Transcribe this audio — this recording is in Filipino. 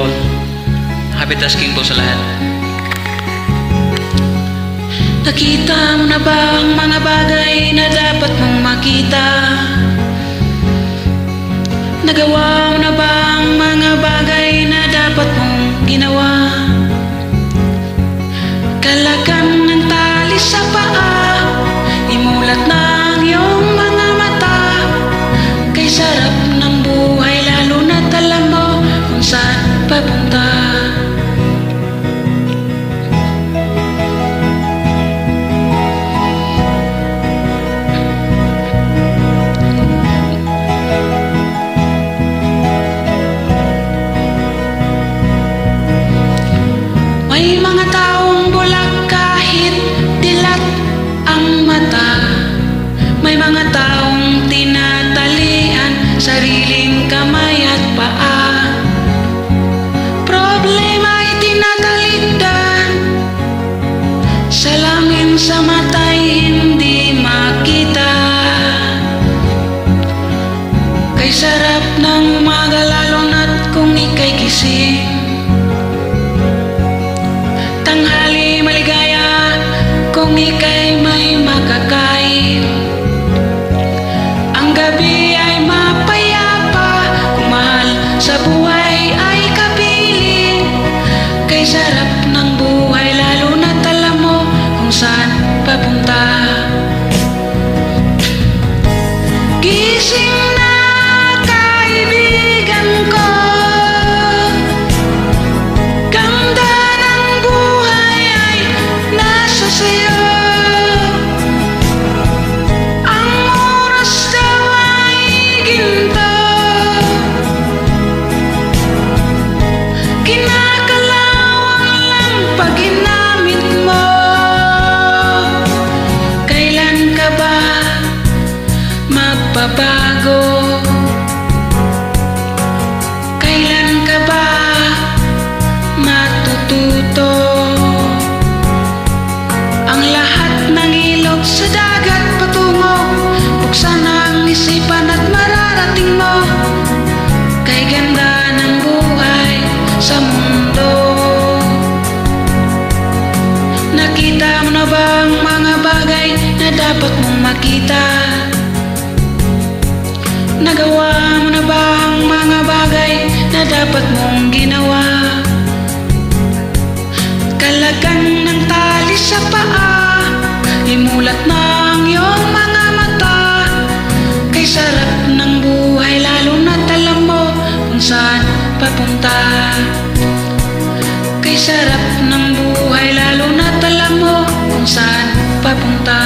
all. Happy tasking po sa lahat. Nakita mo na ba ang mga bagay na dapat mong makita? Nagawa mo na ba ang mga bagay na dapat mong ginawa? Kalakan ng tali sa paa, imulat na ang iyong mga mata. Kay sarap ng buhay lalo na't alam mo kung saan papunta. May mga taong bulag kahit dilat ang mata. May mga taong tinatalian sariling kamay at paa. Problema ay tinatalikdan, salamin sa mata'y hindi makita. Kay sarap ng umaga lalo na't kung ika'y gising. Tanghali maligaya kung ika'y may makakain. Ang gabi ay mapayapa kung mahal sa buhay ay kapiling. Kay sarap ng buhay lalo na't alam mo kung saan papunta. Gising na kaibigan ko, ganda ng buhay ay nasa sayo. Ang oras daw ay ginto, kinakalawang lang pag ginamit mo. Kailan ka ba magbabago? Kailan ka ba matututo? Ang lahat ng ilog sa dagat patungo, buksan ang isipan at mararating mo. Kay ganda ng buhay sa mundo. Nakita mo na ba ang mga bagay na dapat mong makita? Nagawa mo na ba ang mga bagay na dapat mong ginawa? Kalagan ng tali sa paa, imulat na ang iyong mga mata. Kay sarap ng buhay lalo na't alam mo kung saan papunta. Kay sarap ng buhay lalo na't alam mo kung saan papunta.